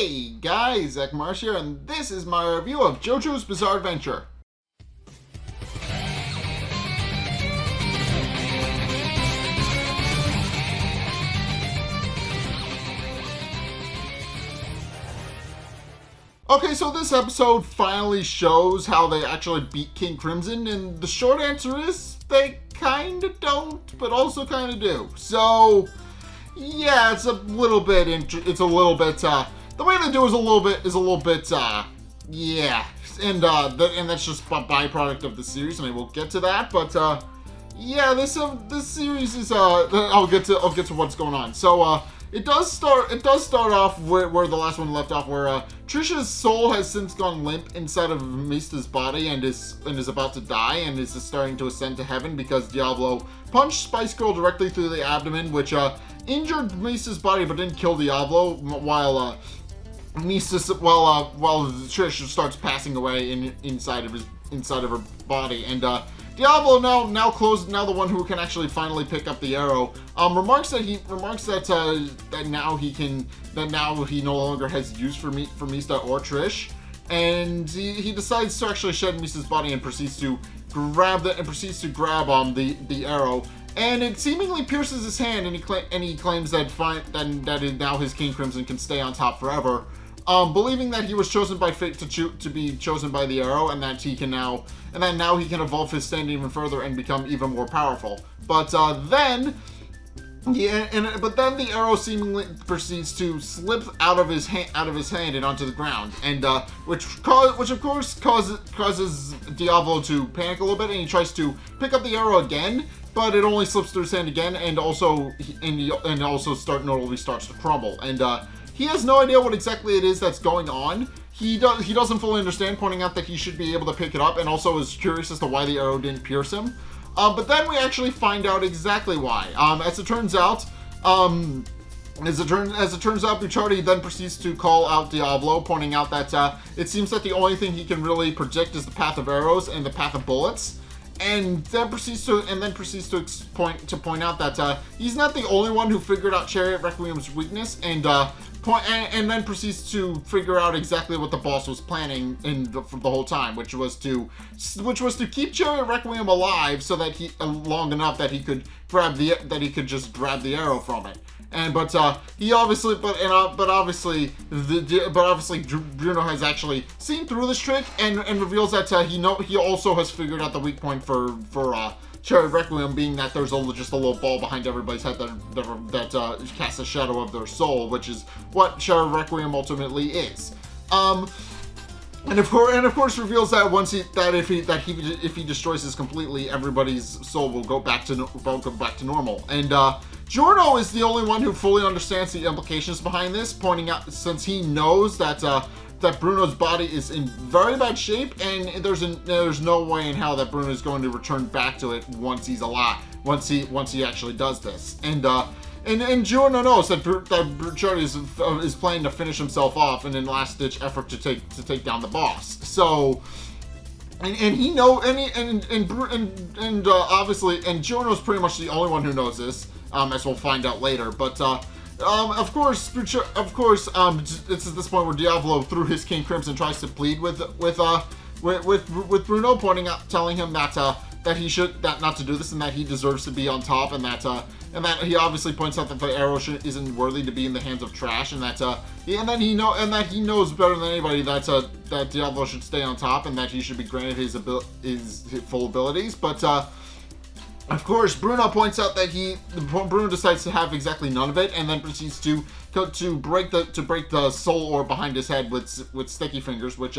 Hey guys, Zack here, and this is my review of JoJo's Bizarre Adventure. Okay, so this episode finally shows how they actually beat King Crimson, and the short answer is they kinda don't, but also kinda do. So, yeah, it's a little bit, the way they do is a little bit, yeah, and that's just a byproduct of the series, and I will get to that, but, yeah, this series is, I'll get to what's going on. So, it does start off where the last one left off, where Trisha's soul has since gone limp inside of Mista's body and is about to die and is starting to ascend to heaven because Diavolo punched Spice Girl directly through the abdomen, which injured Mista's body but didn't kill Diavolo, while Trish starts passing away inside of her body, and Diavolo, now the one who can actually finally pick up the arrow, remarks that now he no longer has use for Mista or Trish, and he decides to actually shed Mista's body and proceeds to grab the arrow, and it seemingly pierces his hand, and he claims that now his King Crimson can stay on top forever. Believing that he was chosen by fate to be chosen by the arrow, and that now he can evolve his stand even further and become even more powerful. But then the arrow seemingly proceeds to slip out of his hand and onto the ground, and which of course causes Diavolo to panic a little bit, and he tries to pick up the arrow again, but it only slips through his hand again, and also notably starts to crumble, and he has no idea what exactly it is that's going on. He doesn't fully understand, pointing out that he should be able to pick it up, and also is curious as to why the arrow didn't pierce him. But then we actually find out exactly why. As it turns out, Bucciarati then proceeds to call out Diavolo, pointing out that it seems that the only thing he can really predict is the path of arrows and the path of bullets. And then proceeds to point out that he's not the only one who figured out Chariot Requiem's weakness, and then proceeds to figure out exactly what the boss was planning for the whole time, which was to keep Chariot Requiem alive so that long enough that he could just grab the arrow from it. But obviously Bruno has actually seen through this trick and reveals that he also has figured out the weak point for Chariot Requiem, being that there's just a little ball behind everybody's head that casts a shadow of their soul, which is what Chariot Requiem ultimately is. And of course reveals that if he destroys this completely, everybody's soul will go back to normal. And Giorno is the only one who fully understands the implications behind this, pointing out, since he knows that Bruno's body is in very bad shape, and there's no way in hell that Bruno is going to return back to it once he's alive, once he actually does this. And Giorno knows that Bucciarati is planning to finish himself off in a last-ditch effort to take down the boss. So, obviously Giorno's pretty much the only one who knows this, as we'll find out later. But of course, this is this point where Diavolo, through his King Crimson, tries to plead with Bruno, telling him that he should not to do this, and that he deserves to be on top, and that he obviously points out that the arrow isn't worthy to be in the hands of trash, and that he knows better than anybody that Diavolo should stay on top, and that he should be granted his full abilities. But of course, Bruno points out that Bruno decides to have exactly none of it, and then proceeds to break the soul orb behind his head with sticky fingers, which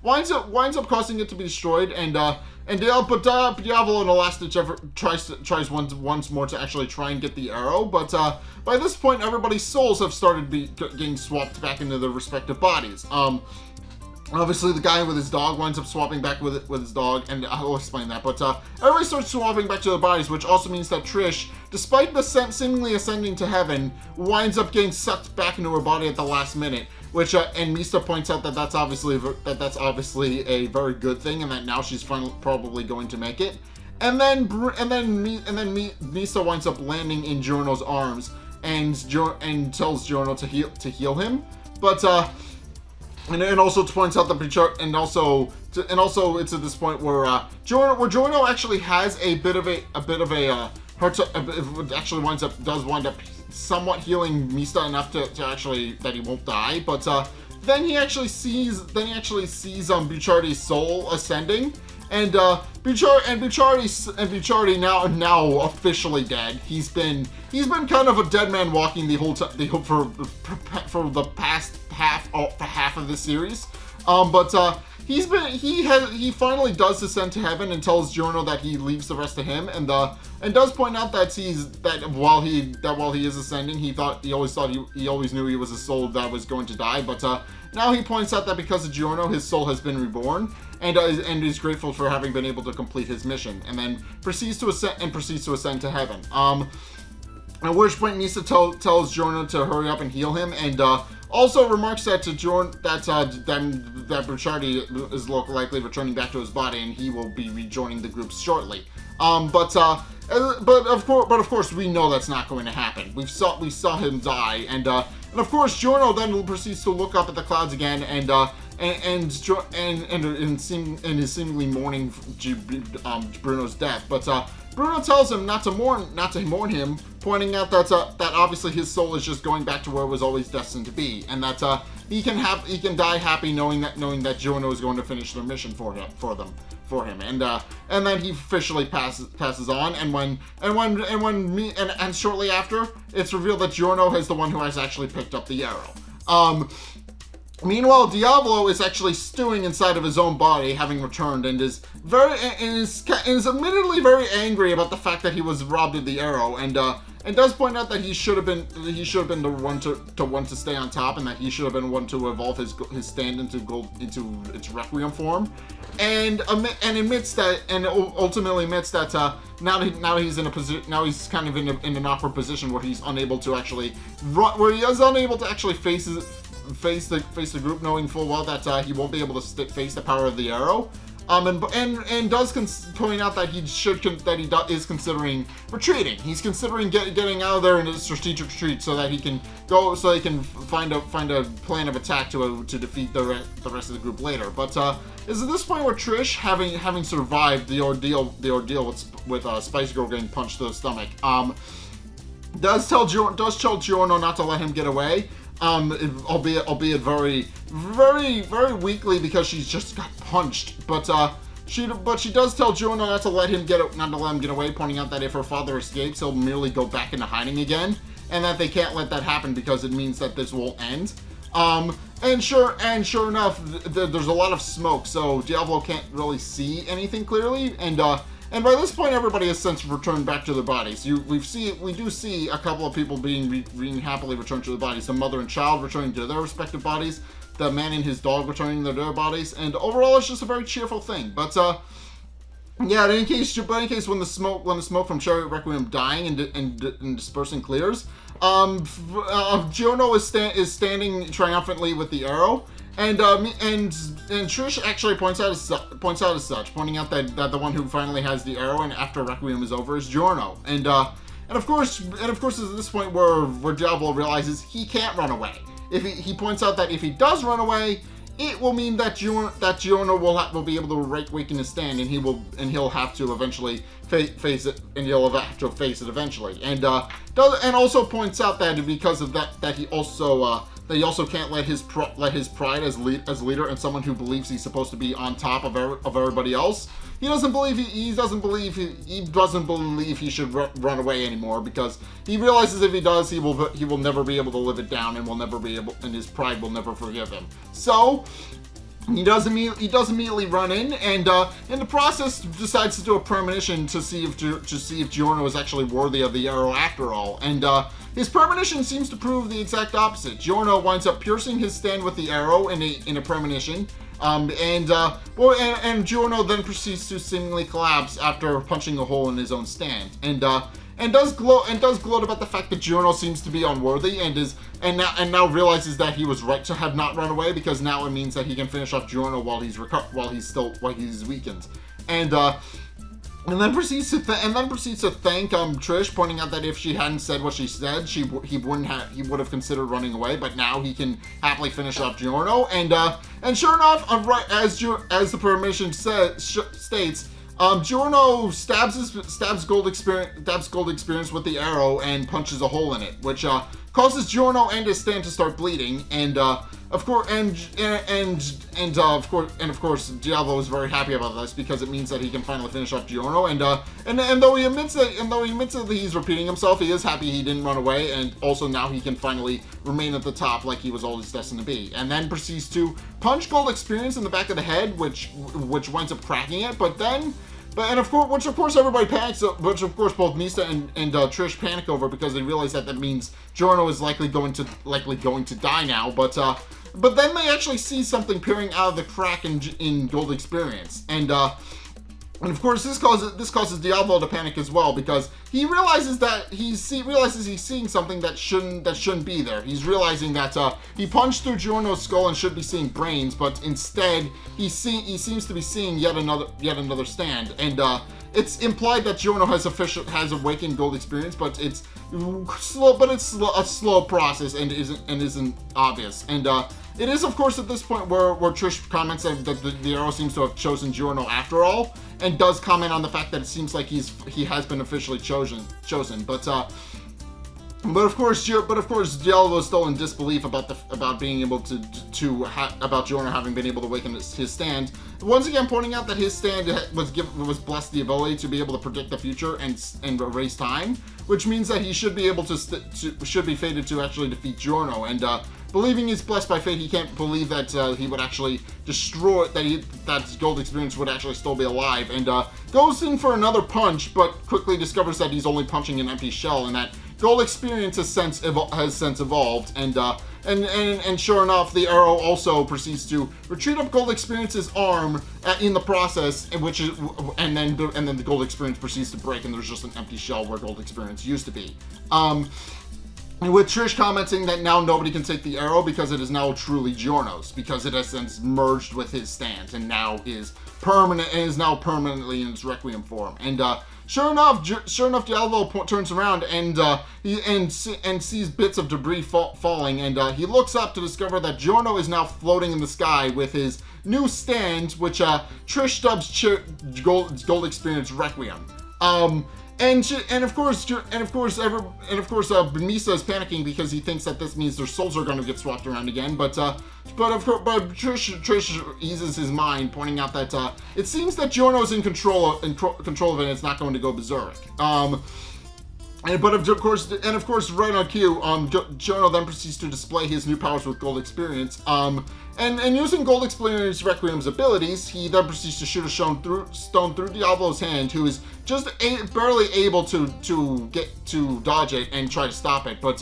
winds up causing it to be destroyed. But Diavolo, in a last-ditch effort, tries once more to actually try and get the arrow. But by this point, everybody's souls have started getting swapped back into their respective bodies. Obviously, the guy with his dog winds up swapping back with his dog, and I'll explain that. But everybody starts swapping back to their bodies, which also means that Trish, despite the seemingly ascending to heaven, winds up getting sucked back into her body at the last minute. Which and Mista points out that that's obviously a very good thing, and that now she's probably going to make it. And then Mista winds up landing in Giorno's arms and tells Giorno to heal him. But And also points out that and also it's at this point where Giorno actually has a bit of a actually does wind up somewhat healing Mista enough to actually that he won't die, but then he actually sees Bucciarati's soul ascending, and Bucciarati now officially dead. He's been kind of a dead man walking the whole time for the past half of the series. He finally does ascend to heaven and tells Giorno that he leaves the rest to him, and does point out that while he is ascending, he always knew he was a soul that was going to die, but now he points out that because of Giorno, his soul has been reborn, and is grateful for having been able to complete his mission, and then proceeds to ascend to heaven. At which point Mista tells Giorno to hurry up and heal him, and also remarks that to Giorno that Bucciarati is likely returning back to his body, and he will be rejoining the group shortly. But of course we know that's not going to happen. We saw him die, and of course Giorno then proceeds to look up at the clouds again, and is seemingly mourning Bruno's death. But Bruno tells him not to mourn him, pointing out that obviously his soul is just going back to where it was always destined to be, and that he can die happy knowing that Giorno is going to finish their mission for him, and then he officially passes on, and shortly after, it's revealed that Giorno is the one who has actually picked up the arrow. Meanwhile, Diavolo is actually stewing inside of his own body, having returned, and is admittedly very angry about the fact that he was robbed of the arrow, and does point out that he should have been the one to stay on top, and that he should have been one to evolve his stand into its Requiem form, and ultimately admits that now he's in a position, now he's kind of in an awkward position where he's unable to actually face the group, knowing full well that he won't be able to face the power of the arrow, and does point out that he is considering retreating. He's considering getting out of there in a strategic retreat so that he can find a plan of attack to defeat the rest of the group later. But is at this point where Trish, having survived the ordeal with Spice Girl getting punched to the stomach, does tell Giorno not to let him get away. Albeit very, very, very weakly because she's just got punched. But she does tell Giorno not to let him get away, pointing out that if her father escapes, he'll merely go back into hiding again, and that they can't let that happen because it means that this will end. And sure enough, there's a lot of smoke, so Diavolo can't really see anything clearly, and by this point, everybody has since returned back to their bodies. We do see a couple of people being happily returned to their bodies. The mother and child returning to their respective bodies. The man and his dog returning to their bodies. And overall, it's just a very cheerful thing. But yeah, in any case, when the smoke from Chariot Requiem dying and dispersing clears, Giorno is standing triumphantly with the arrow. And Trish actually points out as such, pointing out that the one who finally has the arrow and after Requiem is over is Giorno. And of course it's at this point where Diavolo realizes he can't run away. If he points out that if he does run away, it will mean that Giorno will be able to awaken his stand, and he'll have to eventually face it, and he'll have to face it eventually. And also points out that because of that he also can't let his pride as leader and someone who believes he's supposed to be on top of everybody else. He doesn't believe he should run away anymore, because he realizes if he does, he will never be able to live it down, and and his pride will never forgive him. So he does immediately run in, and in the process decides to do a premonition to see if Giorno is actually worthy of the arrow after all. And his premonition seems to prove the exact opposite. Giorno winds up piercing his stand with the arrow in a premonition. And Giorno then proceeds to seemingly collapse after punching a hole in his own stand, and does gloat about the fact that Giorno seems to be unworthy, and now realizes that he was right to have not run away, because now it means that he can finish off Giorno while he's weakened, and And then proceeds to thank Trish, pointing out that if she hadn't said what she said, he would have considered running away. But now he can happily finish off Giorno. And sure enough, right as the permission states, Giorno stabs Gold Experience with the arrow and punches a hole in it, which causes Giorno and his stand to start bleeding. And of course, Diavolo is very happy about this because it means that he can finally finish off Giorno. And though he admits that he's repeating himself, he is happy he didn't run away, and also now he can finally remain at the top like he was always destined to be. And then proceeds to punch Gold Experience in the back of the head, which winds up cracking it. Which of course everybody panics, which of course both Misa and Trish panic over because they realize that means Giorno is likely going to die now. But then they actually see something peering out of the crack in Gold Experience, and of course this causes Diavolo to panic as well because he realizes he's seeing something that shouldn't be there. He's realizing that he punched through Giorno's skull and should be seeing brains, but instead he seems to be seeing yet another stand. And it's implied that Giorno has awakened Gold Experience, but it's slow. But it's a slow process and isn't obvious. And it is, of course, at this point where Trish comments that the arrow seems to have chosen Giorno after all, and does comment on the fact that it seems like he has been officially chosen. But of course, Diavolo is still in disbelief about being able about Giorno having been able to awaken his stand. Once again, pointing out that his stand was blessed the ability to be able to predict the future and erase time, which means that he should be able should be fated to actually defeat Giorno. And believing he's blessed by fate, he can't believe that he would actually destroy that Gold Experience would actually still be alive, and goes in for another punch, but quickly discovers that he's only punching an empty shell, and that Gold Experience has since evolved, and sure enough, the arrow also proceeds to retreat up Gold Experience's arm in the process, and then the Gold Experience proceeds to break, and there's just an empty shell where Gold Experience used to be. With Trish commenting that now nobody can take the arrow because it is now truly Giorno's, because it has since merged with his stand and is now permanently in its Requiem form. And sure enough, Diavolo turns around and sees bits of debris falling, and he looks up to discover that Giorno is now floating in the sky with his new stand, which Trish dubs Gold Experience Requiem. And of course, Misa is panicking because he thinks that this means their souls are going to get swapped around again. But Trish eases his mind, pointing out that it seems that Giorno's in control of it, and it's not going to go berserk. Of course, right on cue, Giorno then proceeds to display his new powers with Gold Experience. And using Gold Experience Requiem's abilities, he then proceeds to shoot a stone through Diavolo's hand, who is just barely able to dodge it and try to stop it. But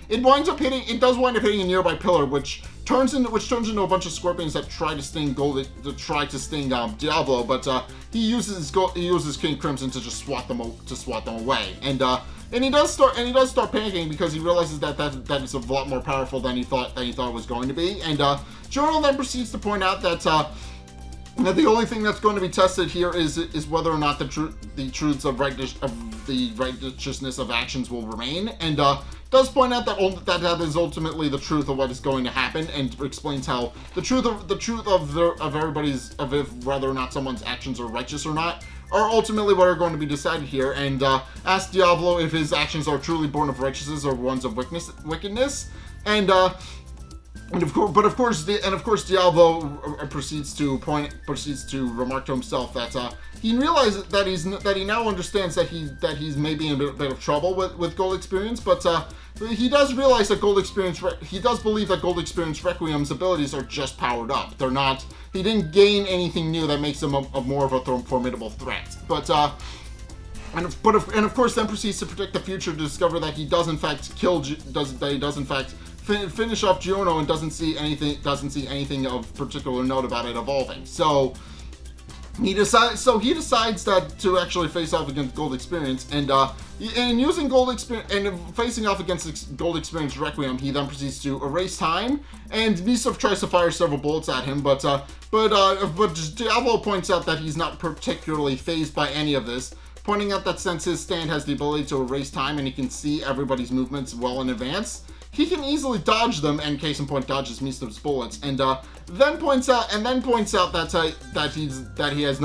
it does wind up hitting a nearby pillar, which turns into a bunch of scorpions that try to sting Diavolo. But he uses King Crimson to just swat them away. And he does start panicking because he realizes that is a lot more powerful than he thought it was going to be. And Giorno then proceeds to point out that the only thing that's going to be tested here is whether or not the truths of the righteousness of actions will remain. And does point out that is ultimately the truth of what is going to happen, and explains how the truth of whether or not someone's actions are righteous or not are ultimately what are going to be decided here, and asks Diavolo if his actions are truly born of righteousness or ones of wickedness. And of course, Diavolo proceeds to remark to himself that he realizes that he now understands that he's maybe in a bit of trouble with Gold Experience, but he does realize that he does believe that Gold Experience Requiem's abilities are just powered up. They're not. He didn't gain anything new that makes him more of a formidable threat. But of course, then proceeds to predict the future to discover that he does in fact finish off Giorno and doesn't see anything of particular note about it evolving. So he decides that to actually face off against Gold Experience, and using Gold Experience and facing off against Gold Experience Requiem, he then proceeds to erase time, and Misa tries to fire several bullets at him, but Diavolo points out that he's not particularly fazed by any of this, pointing out that since his stand has the ability to erase time and he can see everybody's movements well in advance, he can easily dodge them, and case in point dodges Misa's bullets, and then points out that he has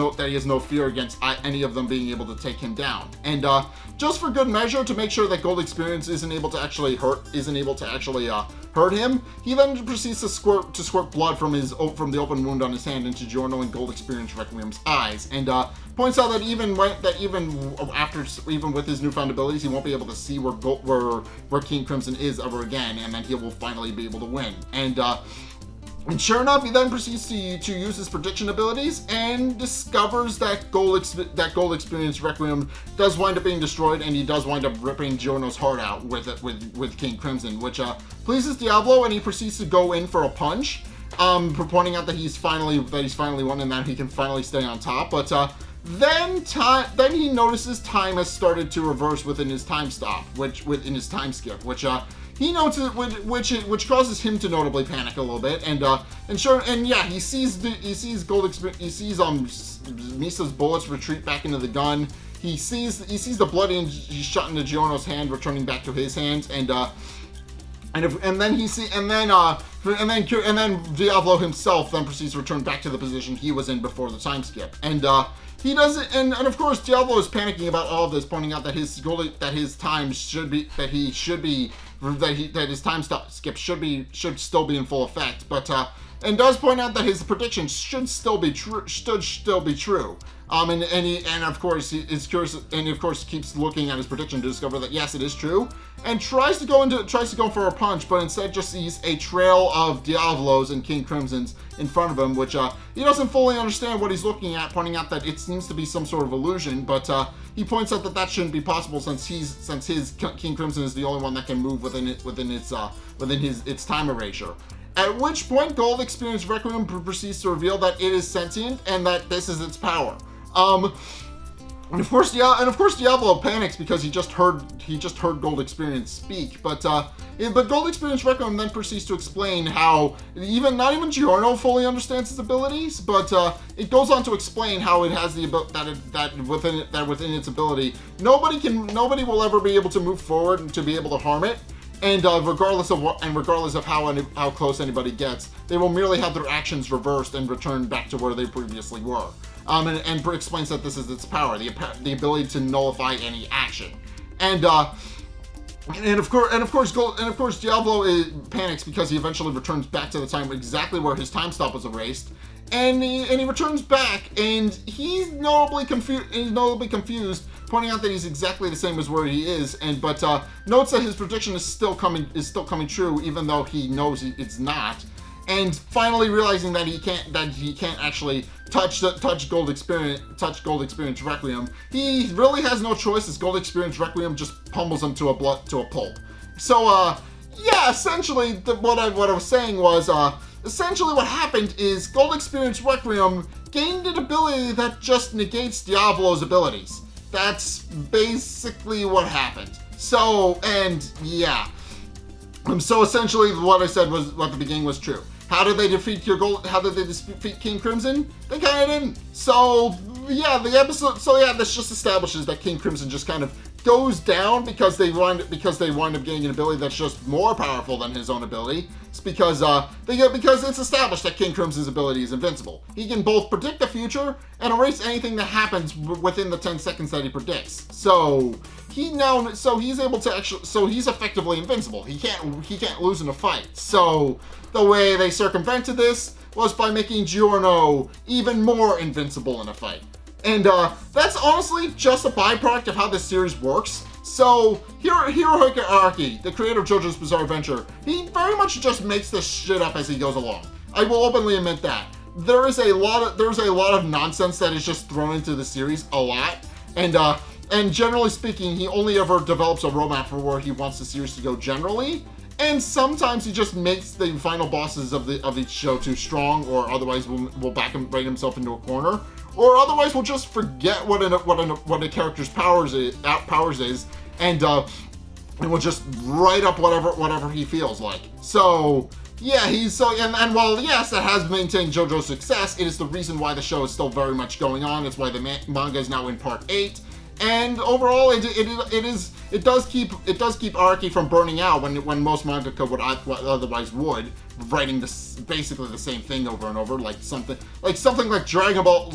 no fear against any of them being able to take him down. And just for good measure, to make sure that Gold Experience isn't able to actually hurt him, he then proceeds to squirt blood from the open wound on his hand into Giorno and Gold Experience Requiem's eyes, and points out that even with his newfound abilities, he won't be able to see where King Crimson is ever again, and that he will finally be able to win. And sure enough, he then proceeds to use his prediction abilities and discovers that Gold Experience Requiem does wind up being destroyed, and he does wind up ripping Giorno's heart out with King Crimson, which pleases Diavolo, and he proceeds to go in for a punch, pointing out that he's finally won and that he can finally stay on top. But then he notices time has started to reverse within his time stop, within his time skip, which he notices, which causes him to notably panic a little bit, and he sees Misa's bullets retreat back into the gun. He sees the bloody shot into Giorno's hand returning back to his hands, and then Diavolo himself then proceeds to return back to the position he was in before the time skip, and he doesn't, and of course Diavolo is panicking about all of this, pointing out that his time his time skip should still be in full effect, but and does point out that his predictions should still be true. And of course he is curious, and of course keeps looking at his prediction to discover that yes, it is true, and tries to go for a punch, but instead just sees a trail of Diavolos and King Crimsons in front of him, which he doesn't fully understand what he's looking at, pointing out that it seems to be some sort of illusion, but he points out that shouldn't be possible since his King Crimson is the only one that can move within its time erasure. At which point, Gold Experience Requiem proceeds to reveal that it is sentient and that this is its power. And of course Diavolo panics because he just heard Gold Experience speak, but Gold Experience Requiem then proceeds to explain how not even Giorno fully understands its abilities, but it goes on to explain how it has that within its ability, nobody will ever be able to move forward and to be able to harm it. And regardless of how close anybody gets, they will merely have their actions reversed and return back to where they previously were. And explains that this is its power, the ability to nullify any action. And of course Diavolo panics because he eventually returns back to the time exactly where his time stop was erased. And he returns back, and he's notably confused, pointing out that he's exactly the same as where he is, but notes that his prediction is still coming true, even though he knows it's not. And finally realizing that he can't actually touch Gold Experience Requiem, he really has no choice as Gold Experience Requiem just pummels him to a pulp. So essentially what I was saying was essentially what happened is Gold Experience Requiem gained an ability that just negates Diavolo's abilities. That's basically what happened. So essentially what I said was what the beginning was true. How did they defeat King Crimson? They kind of didn't. So this just establishes that King Crimson just kind of goes down because they wind up getting an ability that's just more powerful than his own ability. It's because it's established that King Crimson's ability is invincible. He can both predict the future and erase anything that happens within the 10 seconds that he predicts. So he's effectively invincible. He can't lose in a fight. So the way they circumvented this was by making Giorno even more invincible in a fight. And that's honestly just a byproduct of how this series works. So Hirohiko Araki, the creator of JoJo's Bizarre Adventure, he very much just makes this shit up as he goes along. I will openly admit that. There's a lot of nonsense that is just thrown into the series a lot. And generally speaking, he only ever develops a roadmap for where he wants the series to go generally. And sometimes he just makes the final bosses of each show too strong, or otherwise will back himself into a corner. or otherwise we'll just forget what a character's powers is, and we'll just write up whatever he feels like. So yeah, and while yes, that has maintained JoJo's success, it is the reason why the show is still very much going on. It's why the manga is now in part 8. And overall, it does keep Araki from burning out when most mangaka would otherwise writing basically the same thing over and over, like something like Dragon Ball,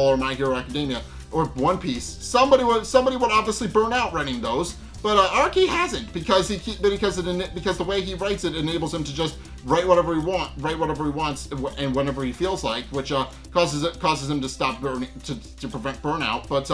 or My Hero Academia or One Piece. Somebody would obviously burn out writing those, but Araki hasn't, because the way he writes it enables him to just write whatever he wants and whenever he feels like, which causes him to stop to prevent burnout. But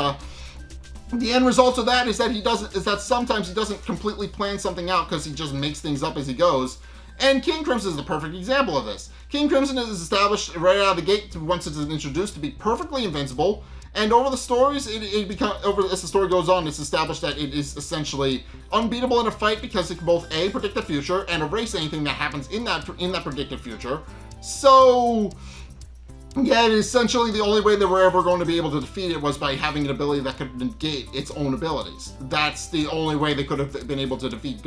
the end result of that is that sometimes he doesn't completely plan something out, because he just makes things up as he goes. And King Crimson is the perfect example of this. King Crimson is established right out of the gate, once it's introduced, to be perfectly invincible. And over the stories, as the story goes on, it's established that it is essentially unbeatable in a fight, because it can both A, predict the future, and erase anything that happens in that predicted future. So yeah, essentially the only way they were ever going to be able to defeat it was by having an ability that could negate its own abilities. That's the only way they could have been able to defeat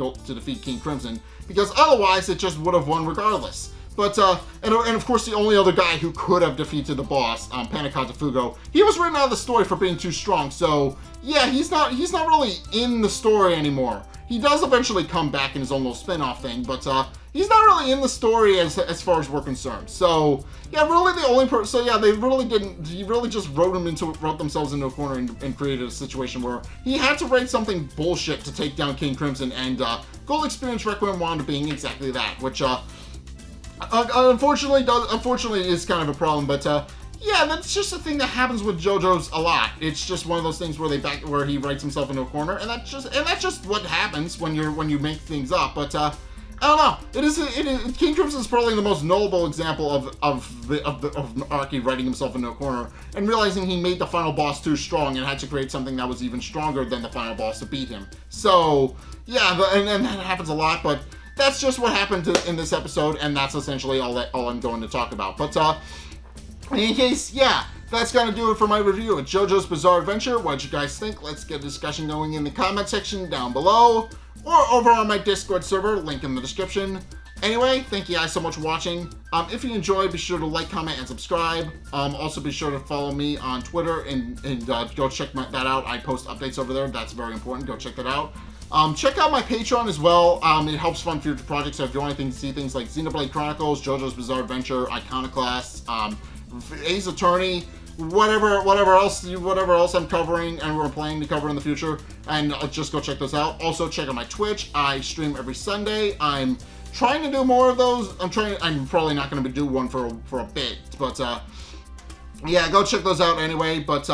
King Crimson, because otherwise it just would have won regardless. But and of course, the only other guy who could have defeated the boss, Panakata Fugo, he was written out of the story for being too strong. So yeah, he's not really in the story anymore. He does eventually come back in his own little spin-off thing, but he's not really in the story as far as we're concerned. So yeah, really the only person. So yeah, they really didn't. He really just wrote themselves into a corner and created a situation where he had to write something bullshit to take down King Crimson, and Gold Experience Requiem wound up being exactly that, which unfortunately is kind of a problem. But yeah, that's just a thing that happens with JoJo's a lot. It's just one of those things where he writes himself into a corner, and that's just what happens when you make things up. But I don't know. It is King Crimson is probably the most notable example of Araki writing himself into a corner and realizing he made the final boss too strong and had to create something that was even stronger than the final boss to beat him. So yeah, and that happens a lot, but that's just what happened in this episode, and that's essentially all I'm going to talk about. But in any case, yeah, that's going to do it for my review of JoJo's Bizarre Adventure. What did you guys think? Let's get a discussion going in the comment section down below, or over on my Discord server, link in the description. Anyway, thank you guys so much for watching. If you enjoyed, be sure to like, comment, and subscribe. Also, be sure to follow me on Twitter and go check that out. I post updates over there. That's very important. Go check that out. Check out my Patreon as well. It helps fund future projects. So if you want to see things like Xenoblade Chronicles, JoJo's Bizarre Adventure, Iconoclast, Ace Attorney, whatever else I'm covering and we're planning to cover in the future, and just go check those out. Also, check out my Twitch. I stream every Sunday. I'm trying to do more of those. I'm probably not going to do one for a bit, but yeah, go check those out anyway. But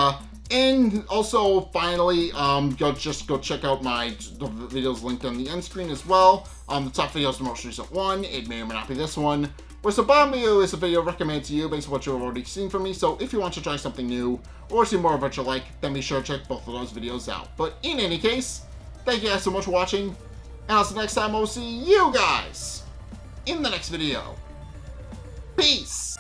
and also, finally, go check out the videos linked on the end screen as well. The top video is the most recent one. It may or may not be this one. Whereas the bottom video is a video recommended to you based on what you've already seen from me. So if you want to try something new or see more of what you like, then be sure to check both of those videos out. But in any case, thank you guys so much for watching. And until next time, I'll see you guys in the next video. Peace!